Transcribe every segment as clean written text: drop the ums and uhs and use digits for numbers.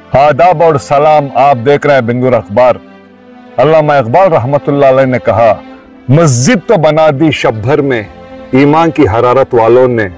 आदाब और सलाम। आप देख रहे हैं बेंगलुरु अखबार। अल्लामा इकबाल रहमतुल्लाह अलैह ने कहा, मस्जिद तो बना दी शब भर में, ईमान की हरारत वालों ने,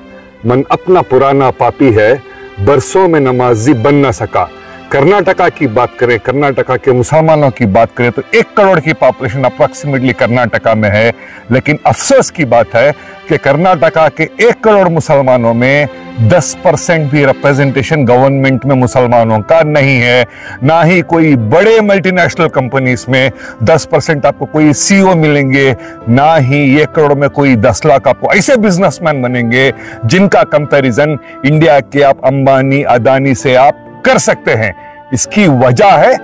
मन अपना पुराना पापी है, बरसों में नमाजी बन न सका। कर्नाटका की बात करें, कर्नाटका के मुसलमानों की बात करें तो 1 करोड़ की पॉपुलेशन अप्रोक्सीमेटली कर्नाटका में है। लेकिन अफसोस की बात है कि कर्नाटका के 1 करोड़ मुसलमानों में 10% भी रिप्रेजेंटेशन गवर्नमेंट में मुसलमानों का नहीं है। ना ही कोई बड़े मल्टीनेशनल कंपनीज में 10% आपको कोई सीईओ मिलेंगे, ना ही 1 करोड़ में कोई 10 लाख आपको ऐसे बिजनेसमैन बनेंगे जिनका कंपैरिजन इंडिया के आप अंबानी अदानी से आप कर सकते हैं। इसकी वजह है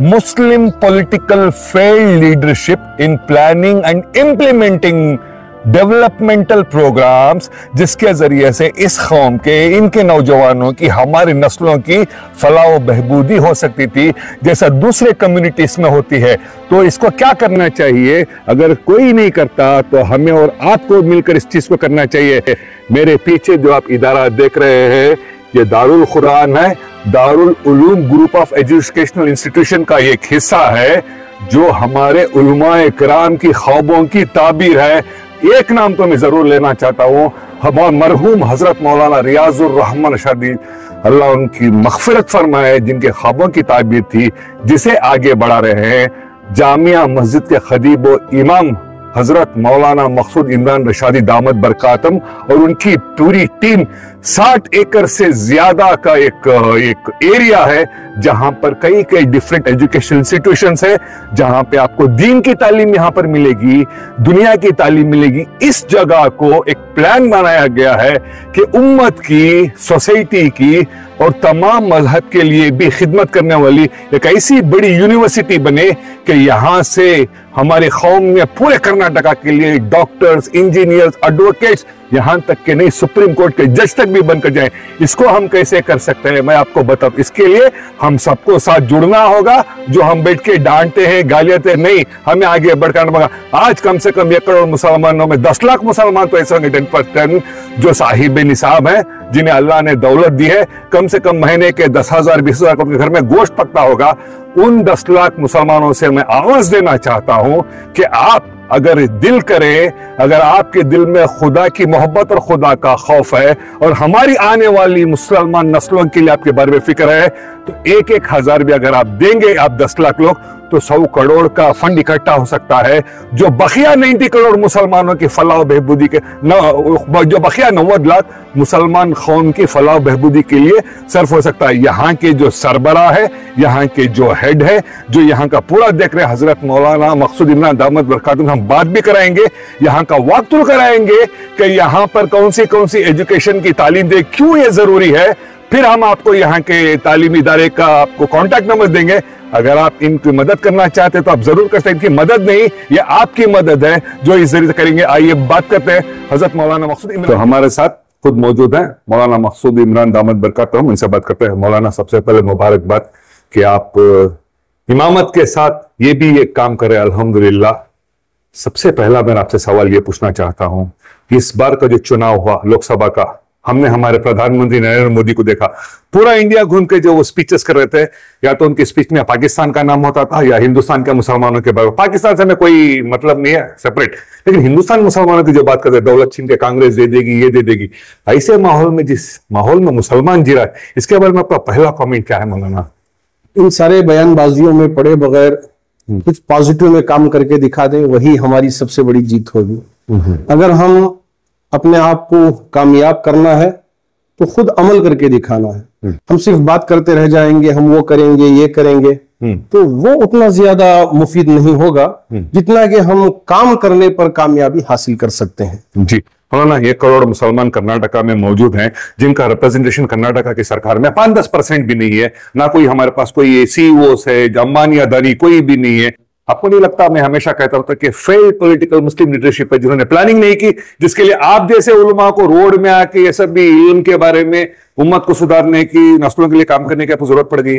Muslim political failed leadership in planning and implementing developmental programs, जिसके जरिए से इस कौम के, इनके नौजवानों की, हमारी नस्लों की फलाह बहबूदी हो सकती थी जैसा दूसरे कम्युनिटीज में होती है। तो इसको क्या करना चाहिए? अगर कोई नहीं करता तो हमें और आपको मिलकर इस चीज को करना चाहिए। मेरे पीछे जो आप इदारा देख रहे हैं, ये दारुल कुरान है, Darul Uloom group of educational institution का एक हिस्सा है जो हमारे उलमाए किराम की ख्वाबों की ताबीर है। एक नाम तो मैं जरूर लेना चाहता हूँ, हमारे मरहूम हजरत मौलाना रियाजुर रहमान शादी, अल्लाह उनकी मग़फ़िरत फरमाए, जिनके ख्वाबों की ताबीर थी, जिसे आगे बढ़ा रहे हैं जामिया मस्जिद के खतीब व इमाम हजरत मौलाना मकसूद इमरान रशादी दामत बरकातम और उनकी पूरी टीम। 60 एकड़ से ज्यादा का एक एरिया है जहां पर कई डिफरेंट एजुकेशन इंस्टीट्यूशंस है, जहां पे आपको दीन की तालीम यहां पर मिलेगी, दुनिया की तालीम मिलेगी। इस जगह को एक प्लान बनाया गया है कि उम्मत की, सोसाइटी की और तमाम मजहब के लिए भी खिदमत करने वाली एक ऐसी बड़ी यूनिवर्सिटी बने कि यहां से हमारे कौम में पूरे कर्नाटका के लिए डॉक्टर्स, इंजीनियर्स, एडवोकेट्स, यहां तक के नहीं सुप्रीम कोर्ट के जज तक भी बनकर जाएं। इसको हम कैसे कर सकते हैं मैं आपको बताऊं। इसके लिए हम सबको साथ जुड़ना होगा। जो हम बैठ के डांटते हैं, गालियां देते नहीं, हमें आगे बढ़कर होगा। आज कम से कम 1 करोड़ मुसलमानों में 10 लाख मुसलमान तो ऐसे होंगे 10% जो साहिब निसाब है, जिन्हें अल्लाह ने दौलत दी है। कम से कम महीने के 10,000 20,000 के घर में गोश्त पकता होगा। उन 10 लाख मुसलमानों से मैं आवाज देना चाहता हूं कि आप अगर दिल करें, अगर आपके दिल में खुदा की मोहब्बत और खुदा का खौफ है और हमारी आने वाली मुसलमान नस्लों के लिए आपके बारे में फिक्र है, तो 1-1 हजार भी अगर आप देंगे, आप 10 लाख लोग, तो 100 करोड़ का फंड इकट्ठा हो सकता है जो बकिया 90 करोड़ मुसलमानों की फलाह बहबूदी के जो बकिया 90 लाख मुसलमान कौम की फलाह बहबूदी के लिए सर्फ हो सकता है। यहाँ के जो सरबरा है, यहाँ के जो हेड है, जो यहाँ का पूरा देख रहे हजरत मौलाना मकसूद इमरान दामत बरकातुहू, हम बात भी कराएंगे, यहाँ का वक्त कराएंगे कि यहाँ पर कौन सी एजुकेशन की तालीम दे, क्यों ये जरूरी है। फिर हम आपको यहाँ के तालीमी इदारे का आपको कॉन्टैक्ट नंबर देंगे। अगर आप इनकी मदद करना चाहते हैं तो आप जरूर कर सकते हैं। इनकी मदद नहीं, ये आपकी मदद है जो इस जरिए से करेंगे। आइए बात करते हैं हजरत मौलाना मकसूद इमरान। तो हमारे साथ खुद मौजूद हैं मौलाना मकसूद इमरान दामत बरकातुहू, इनसे बात करते हैं। मौलाना, सबसे पहले मुबारकबाद कि आप इमामत के साथ ये भी एक काम करें, अल्हम्दुलिल्लाह। सबसे पहला मैं आपसे सवाल ये पूछना चाहता हूं कि इस बार का जो चुनाव हुआ लोकसभा का, हमने हमारे प्रधानमंत्री नरेंद्र मोदी को देखा, पूरा इंडिया घूम के जो वो स्पीचेस कर रहे थे, या तो उनकी स्पीच में पाकिस्तान का नाम होता था या हिंदुस्तान के मुसलमानों के बारे में। पाकिस्तान से हमें कोई मतलब नहीं है, सेपरेट, लेकिन हिंदुस्तान मुसलमानों की जो बात करते हैं, दौलत छीन के कांग्रेस दे देगी, ये दे देगी। ऐसे माहौल में, जिस माहौल में मुसलमान जी रहा है, इसके बारे में आपका पहला कॉमेंट क्या है मौलाना? इन सारे बयानबाजियों में पड़े बगैर कुछ पॉजिटिव में काम करके दिखा दें, वही हमारी सबसे बड़ी जीत होगी। अगर हम अपने आप को कामयाब करना है तो खुद अमल करके दिखाना है। हम सिर्फ बात करते रह जाएंगे, हम वो करेंगे, ये करेंगे, तो वो उतना ज्यादा मुफीद नहीं होगा जितना कि हम काम करने पर कामयाबी हासिल कर सकते हैं। जी मौलाना, 1 करोड़ मुसलमान कर्नाटका में मौजूद हैं जिनका रिप्रेजेंटेशन कर्नाटका की सरकार में 5-10% भी नहीं है। ना कोई हमारे पास कोई सीईओ है, अंबानी अदानी कोई भी नहीं है। आपको नहीं लगता, मैं हमेशा कहता हूं कि फेल्ड पॉलिटिकल मुस्लिम लीडरशिप है जिन्होंने प्लानिंग नहीं की, जिसके लिए आप जैसे उलमा को रोड में आके ये सब भी इल्म के बारे में, उम्मत को सुधारने की, नस्लों के लिए काम करने की आपको जरूरत पड़ गई?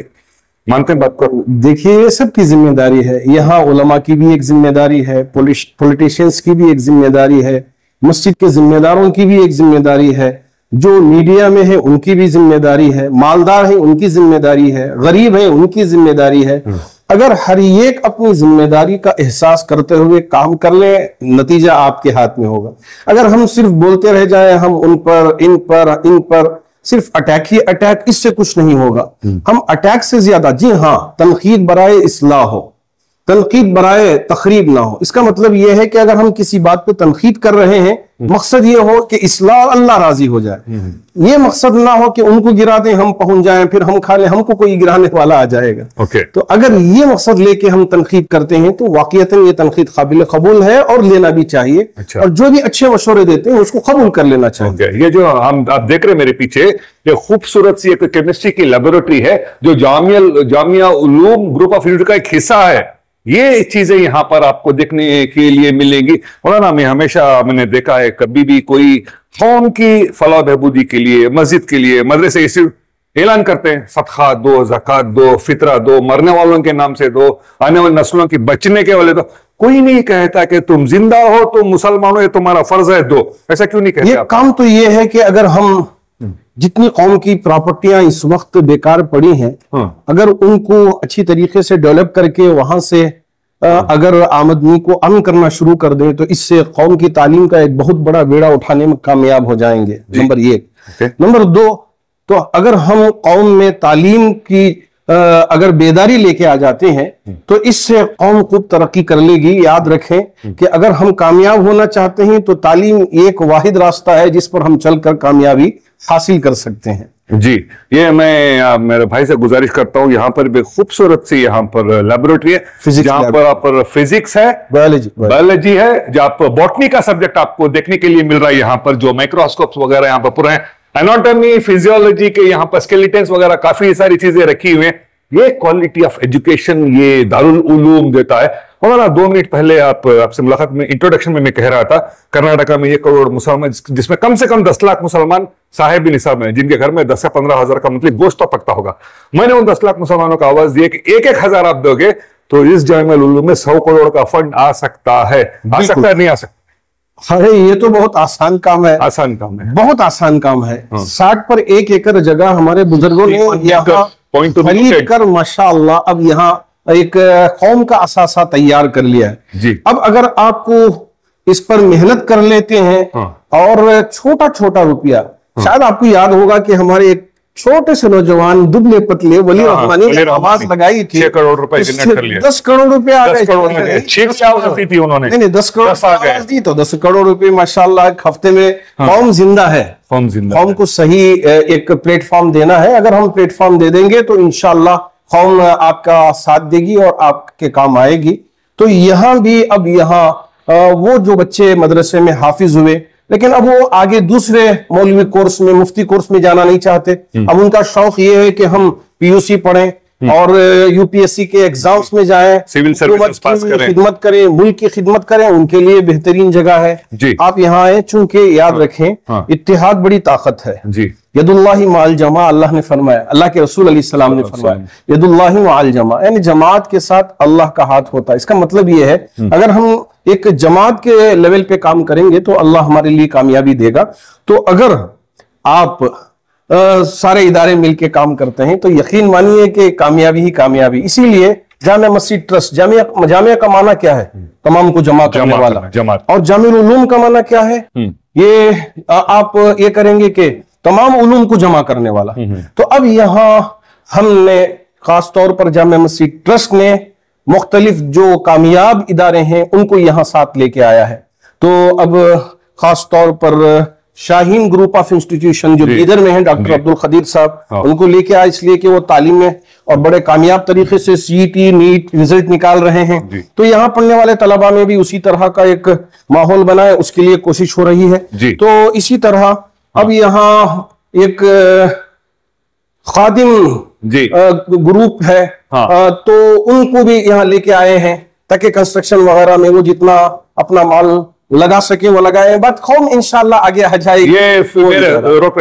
मानते हैं बात को? देखिए, ये सबकी जिम्मेदारी है। यहाँ उलमा की भी एक जिम्मेदारी है, पॉलिटिशियंस की भी एक जिम्मेदारी है, मस्जिद के जिम्मेदारों की भी एक जिम्मेदारी है, जो मीडिया में है उनकी भी जिम्मेदारी है, मालदार है उनकी जिम्मेदारी है, गरीब है उनकी जिम्मेदारी है। अगर हर एक अपनी जिम्मेदारी का एहसास करते हुए काम कर ले, नतीजा आपके हाथ में होगा। अगर हम सिर्फ बोलते रह जाए, हम उन पर इन पर सिर्फ अटैक ही अटैक, इससे कुछ नहीं होगा। हम अटैक से ज्यादा, जी हाँ, तनकीद बराए इस्लाह हो, तनकीद बराए तखरीब ना हो। इसका मतलब यह है कि अगर हम किसी बात पे तनकीद कर रहे हैं, मकसद ये हो कि इस्लाह, अल्लाह राजी हो जाए। ये मकसद ना हो कि उनको गिरा दें, हम पहुंच जाएं, फिर हम खा लें, हमको कोई गिराने वाला आ जाएगा। तो अगर ये मकसद लेके हम तनकीद करते हैं तो वाकईतन ये तनकीद काबिल कबूल है और लेना भी चाहिए। और जो भी अच्छे मशवरे देते हैं उसको कबूल कर लेना चाहिए। ये जो आप देख रहे हैं मेरे पीछे, ये खूबसूरत सी एक केमिस्ट्री की लेबोरेटरी है जो Jamia Uloom group of university का एक हिस्सा है। ये चीजें यहां पर आपको देखने के लिए मिलेंगी। मौलाना, मैंने देखा है, कभी भी कोई कौम की फलाह बहबूदी के लिए, मस्जिद के लिए, मदरसे इसी ऐलान करते हैं, सदका दो, ज़कात दो, फितरा दो, मरने वालों के नाम से दो, आने वाली नस्लों की बचने के वाले दो। कोई नहीं कहता कि तुम जिंदा हो, तुम मुसलमान हो, ये तुम्हारा फर्ज है, दो। ऐसा क्यों नहीं कहते? ये काम तो ये है कि अगर हम जितनी कौम की प्रॉपर्टियां इस वक्त बेकार पड़ी हैं, अगर उनको अच्छी तरीके से डेवलप करके वहां से अगर आमदनी को अमन करना शुरू कर दें तो इससे कौम की तालीम का एक बहुत बड़ा बेड़ा उठाने में कामयाब हो जाएंगे। नंबर एक। नंबर दो, तो अगर हम कौम में तालीम की अगर बेदारी लेके आ जाते हैं तो इससे कौम खूब तरक्की कर लेगी। याद रखें कि अगर हम कामयाब होना चाहते हैं तो तालीम एक वाहिद रास्ता है जिस पर हम चलकर कामयाबी हासिल कर सकते हैं। जी, ये मैं मेरे भाई से गुजारिश करता हूँ, यहाँ पर भी खूबसूरत सी यहाँ पर लेबोरेटरी है, जहाँ पर आप फिजिक्स है, बायोलॉजी है, जहाँ पर बॉटनी का सब्जेक्ट आपको देखने के लिए मिल रहा है। यहाँ पर जो माइक्रोस्कोप्स वगैरह यहाँ पर पूरे हैं, एनाटॉमी, फिजियोलॉजी के यहाँ पर स्केलेटन्स वगैरह काफी सारी चीजें रखी हुई हैं। ये क्वालिटी ऑफ एजुकेशन ये दारुल उलूम देता है। और 2 मिनट पहले आपसे मुलाकात में, इंट्रोडक्शन में मैं कह रहा था, कर्नाटका में 1 करोड़ मुसलमान, जिसमें कम से कम 10 लाख मुसलमान साहिब निसाब हैं, जिनके घर में 10 से 15 हजार का मंथली गोश्त तो पकता होगा। मैंने उन 10 लाख मुसलमानों का आवाज दिया कि 1-1 हजार आप दोगे तो इस जामिया उलूम में 100 करोड़ का फंड आ सकता है। आ सकता है, नहीं आ सकता? अरे ये तो बहुत आसान काम है। आसान काम है, बहुत आसान काम है। 60 पर 1 एकड़ जगह हमारे बुजुर्गों ने यहाँ खरीद कर माशाअल्लाह अब यहाँ एक कौम का असासा तैयार कर लिया है। जी। अब अगर आपको इस पर मेहनत कर लेते हैं और छोटा छोटा रुपया, शायद आपको याद होगा कि हमारे एक छोटे से नौजवान दुबले पतले वली रहमानी ने आवाज लगाई थी, 6 करोड़ रुपए जनरेट कर लिए। 10 करोड़ रुपए आ गए। 10 करोड़ थी उन्होंने। नहीं, 10 करोड़ आवाज दी तो 10 करोड़ रुपए माशाल्लाह एक हफ्ते में। कौम जिंदा है, कौम को सही एक प्लेटफॉर्म देना है। अगर हम प्लेटफॉर्म दे देंगे तो इंशाल्लाह कौम आपका साथ देगी और आपके काम आएगी। तो यहाँ भी अब यहाँ वो जो बच्चे मदरसे में हाफिज हुए लेकिन अब वो आगे दूसरे मौलवी कोर्स में, मुफ्ती कोर्स में जाना नहीं चाहते। अब उनका शौक ये है कि हम पीयूसी पढ़ें और यूपीएससी के एग्जाम्स में जाएं, सिविल सर्विस पास करें, खिदमत करें, मुल्क की खिदमत करें। उनके लिए बेहतरीन जगह है। आप यहाँ आए, चूंकि याद रखें इत्तेहाद बड़ी ताकत है। जी। यदुल्लाहि माल जमा, अल्लाह ने फरमाया, अल्लाह के रसूल अलैहि सलाम ने फरमाया, यदुल्लाहि माल जमा, यानी जमात के साथ अल्लाह का हाथ होता है। इसका मतलब ये है अगर हम एक जमात के लेवल पे काम करेंगे तो अल्लाह हमारे लिए कामयाबी देगा। तो अगर आप सारे इदारे मिलके काम करते हैं तो यकीन मानिए कि कामयाबी ही कामयाबी। इसीलिए जामिया मस्जिद ट्रस्ट, जामिया का माना क्या है? तमाम को जमा करने वाला। और जामिउल उलूम का माना क्या है? ये आप ये करेंगे कि तमाम उलूम को जमा करने वाला। तो अब यहाँ हमने खास तौर पर जामिया मस्जिद ट्रस्ट ने मुख्तलिफ जो कामयाब इदारे हैं उनको यहाँ साथ लेके आया है। तो अब खास तौर पर शाहीन ग्रुप ऑफ इंस्टीट्यूशन जो इधर में है, डॉक्टर अब्दुल खदीर साहब, उनको लेके आए इसलिए कि वो तालीम में और बड़े कामयाब तरीके से सीईटी नीट रिजल्ट निकाल रहे हैं। तो यहाँ पढ़ने वाले तलबा में भी उसी तरह का एक माहौल बनाए, उसके लिए कोशिश हो रही है। तो इसी तरह अब यहाँ एक खादिम ग्रुप है, तो उनको भी यहाँ लेके आए हैं ताकि कंस्ट्रक्शन वगैरह में वो जितना अपना माल लगा सके वो लगाए। बात कौम इंशाल्लाह आगे आ जाएगी।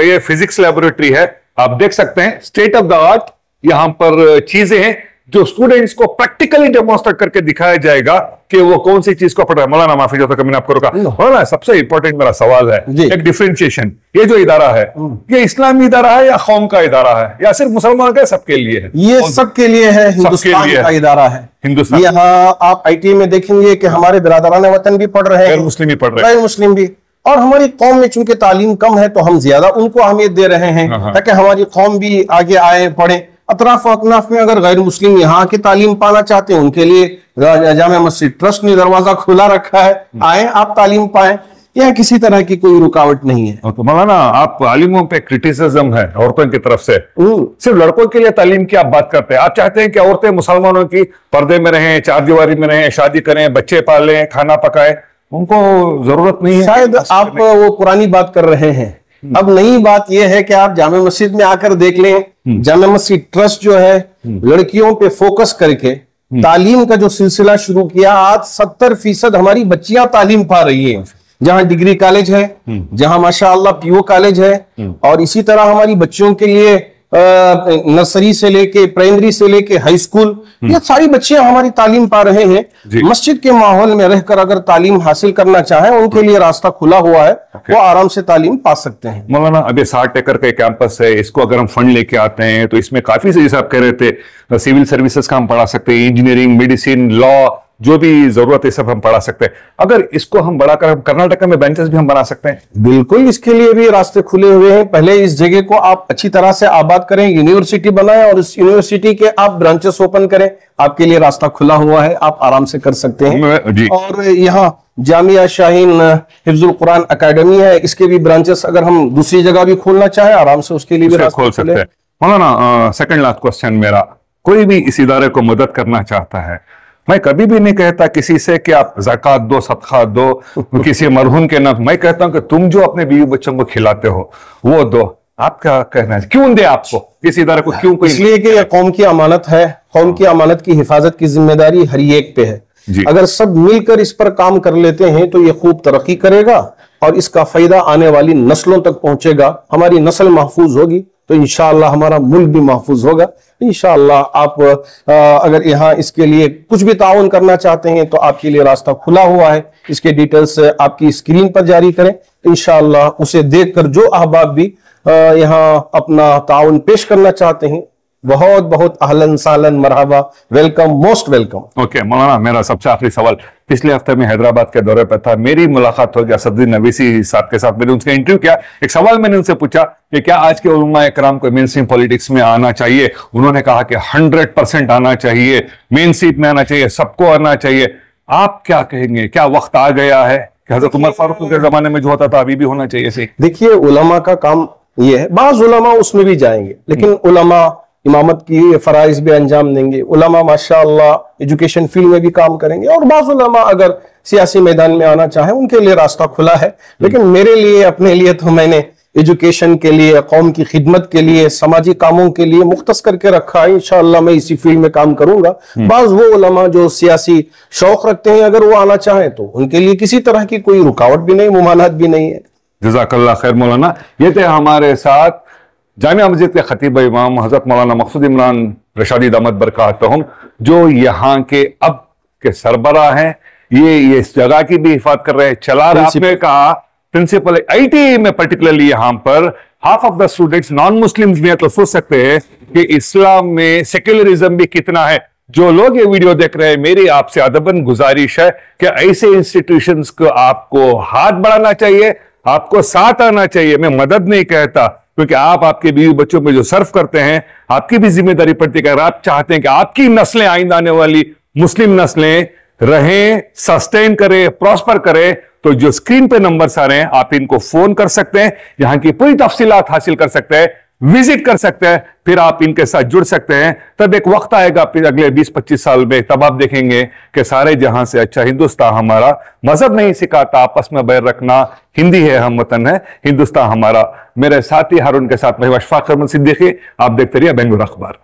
ये फिजिक्स लेबोरेटरी है, आप देख सकते हैं, स्टेट ऑफ द आर्ट यहाँ पर चीजें हैं जो स्टूडेंट्स को प्रैक्टिकली डेमोन्स्ट्रेट करके दिखाया जाएगा कि वो कौन सी चीज को पढ़ रहा है। मौलाना माफी जो तो मैंने आपको रोका। मौलाना सबसे इंपॉर्टेंट मेरा सवाल है एक डिफरेंशिएशन, ये जो इदारा है ये इस्लामी इदारा है या कौम का इदारा है या सिर्फ मुसलमान का, सबके लिए है? ये सबके लिए है, हिंदुस्तान का इदारा है। हिंदुस्तान यहाँ आप ITA में देखेंगे कि हमारे बिरादरान वतन भी पढ़ रहे हैं, गैर मुस्लिम भी पढ़ रहे हैं, गैर मुस्लिम भी। और हमारी कौम में चूंकि तालीम कम है तो हम ज्यादा उनको अहमियत दे रहे हैं ताकि हमारी कौम भी आगे आए, पढ़े। अतराफ अकनाफ में अगर गैर मुस्लिम यहाँ की तालीम पाना चाहते हैं उनके लिए जामिया मस्जिद ट्रस्ट ने दरवाजा खुला रखा है, आए आप तालीम पाए, यहाँ किसी तरह की कोई रुकावट नहीं है। तो मौलाना आप आलिमों पे क्रिटिसिज्म है औरतों की तरफ से, सिर्फ लड़कों के लिए तालीम की आप बात करते हैं। आप चाहते हैं कि औरतें मुसलमानों की पर्दे में रहें, चार दीवारी में रहें, शादी करें, बच्चे पालें, खाना पकाएं, उनको जरूरत नहीं है? शायद आप वो पुरानी बात कर रहे हैं। अब नई बात यह है कि आप जामे मस्जिद में आकर देख लें, जामे मस्जिद ट्रस्ट जो है लड़कियों पे फोकस करके तालीम का जो सिलसिला शुरू किया, आज 70% हमारी बच्चियां तालीम पा रही हैं। जहां डिग्री कॉलेज है, जहां माशाअल्लाह PO कॉलेज है, और इसी तरह हमारी बच्चियों के लिए नर्सरी से लेके प्राइमरी से लेके हाई स्कूल, ये सारी बच्चियां हमारी तालीम पा रहे हैं। मस्जिद के माहौल में रहकर अगर तालीम हासिल करना चाहें उनके लिए रास्ता खुला हुआ है, वो आराम से तालीम पा सकते हैं। मौलाना अभी 60 एकड़ का कैंपस है, इसको अगर हम फंड लेके आते हैं तो इसमें काफी से, जैसे आप कह रहे थे, सिविल सर्विसेज का हम पढ़ा सकते हैं, इंजीनियरिंग, मेडिसिन, लॉ, जो भी जरूरत है सब हम पढ़ा सकते हैं। अगर इसको हम बढ़ाकर कर्नाटक में बेंचेस भी हम बना सकते हैं? बिल्कुल, इसके लिए भी रास्ते खुले हुए हैं। पहले इस जगह को आप अच्छी तरह से आबाद करें, यूनिवर्सिटी बनाएं और इस यूनिवर्सिटी के आप ब्रांचेस ओपन करें, आपके लिए रास्ता खुला हुआ है, आप आराम से कर सकते हैं। और यहाँ जामिया शाहीन हिफ्जुल कुरान अकेडमी है, इसके भी ब्रांचेस अगर हम दूसरी जगह भी खोलना चाहें आराम से उसके लिए भी रास्ता खोल सकते हैं। मौलाना सेकंड लास्ट क्वेश्चन मेरा, कोई भी इस इदारे को मदद करना चाहता है, मैं कभी भी नहीं कहता किसी से कि आप ज़कात दो, सदका दो, किसी मरहूम के नाम। मैं कहता हूं कि तुम जो अपने बीवी बच्चों को खिलाते हो वो दो। आप क्या कहना है, क्यों दे आपको किसी इदारे को, क्यों? इसलिए कि यह कौम की अमानत है, कौम की अमानत की हिफाजत की जिम्मेदारी हर एक पे है। अगर सब मिलकर इस पर काम कर लेते हैं तो ये खूब तरक्की करेगा और इसका फायदा आने वाली नस्लों तक पहुंचेगा। हमारी नस्ल महफूज होगी तो इंशाअल्लाह हमारा मुल्क भी महफूज होगा। इंशाअल्लाह आप अगर यहाँ इसके लिए कुछ भी ताउन करना चाहते हैं तो आपके लिए रास्ता खुला हुआ है। इसके डिटेल्स आपकी स्क्रीन पर जारी करें, इंशाअल्लाह उसे देखकर जो अहबाब भी यहाँ अपना ताउन पेश करना चाहते हैं, बहुत बहुत अहलन सालन मरहबा, वेलकम, मोस्ट वेलकम। ओके मौलाना, मेरा सबसे आखिरी सवाल, पिछले हफ्ते में हैदराबाद के दौरे पर था, मेरी मुलाकात हो गया असदुद्दीन अवीसी साहब के साथ, मैंने उनसे इंटरव्यू किया। एक सवाल मैंने उनसे पूछा कि क्या आज के उलमा इकराम को मेन स्ट्रीम पॉलिटिक्स में आना चाहिए? उन्होंने कहा कि 100% आना चाहिए, मेन स्ट्रीम में आना चाहिए, सबको आना चाहिए। आप क्या कहेंगे, क्या वक्त आ गया है कि हजरत उमर फारूक के जमाने में जो होता था अभी भी होना चाहिए? से देखिए, उलमा का काम ये है, बाज उलमा उसमें भी जाएंगे लेकिन उलमा इमामत की फराइज भी अंजाम देंगे, उलमा माशाअल्लाह एजुकेशन फील्ड में भी काम करेंगे, और बाज़ उलमा अगर सियासी मैदान में आना चाहे उनके लिए रास्ता खुला है। लेकिन मेरे लिए, अपने लिए तो मैंने एजुकेशन के लिए, कौम की खिदमत के लिए, समाजी कामों के लिए मुख्तस करके रखा है। इंशाअल्लाह मैं इसी फील्ड में काम करूंगा। बाज़ वो उलमा जो सियासी शौक रखते हैं, अगर वो आना चाहें तो उनके लिए किसी तरह की कोई रुकावट भी नहीं, मुमानात भी नहीं है। जज़ाकल्लाह खैर मौलाना। ये थे हमारे साथ जामिया मस्जिद के खतीब इमाम हजरत मौलाना मकसूद इमरान रशादी दामद बरकातहुम, जो यहाँ के अब के सरबराह हैं। ये इस जगह की भी हिफाजत कर रहे हैं, चला रहे। आपने कहा प्रिंसिपल ITA में पर्टिकुलरली यहाँ पर half of the students non Muslims में, तो सोच सकते हैं कि इस्लाम में सेक्युलरिज्म भी कितना है। जो लोग ये वीडियो देख रहे हैं, मेरी आपसे अदबन गुजारिश है कि ऐसे इंस्टीट्यूशंस को आपको हाथ बढ़ाना चाहिए, आपको साथ आना चाहिए। मैं मदद नहीं कहता, क्योंकि आप आपके बीवी बच्चों में जो सर्व करते हैं आपकी भी जिम्मेदारी पड़ती है। अगर आप चाहते हैं कि आपकी नस्लें, आइंदा आने वाली मुस्लिम नस्लें रहें, सस्टेन करें, प्रॉस्पर करें, तो जो स्क्रीन पे नंबर्स आ रहे हैं आप इनको फोन कर सकते हैं, यहां की पूरी तफसीलात हासिल कर सकते हैं, विजिट कर सकते हैं, फिर आप इनके साथ जुड़ सकते हैं। तब एक वक्त आएगा फिर अगले 20-25 साल में, तब आप देखेंगे कि सारे जहां से अच्छा हिंदुस्तान हमारा। मजहब नहीं सिखाता आपस में बैर रखना, हिंदी है हम वतन है, हिंदुस्तान हमारा। मेरे साथी हारून के साथ मैं अशफाक अहमद सिद्दीकी, आप देखते रहिए बेंगलुरु अखबार।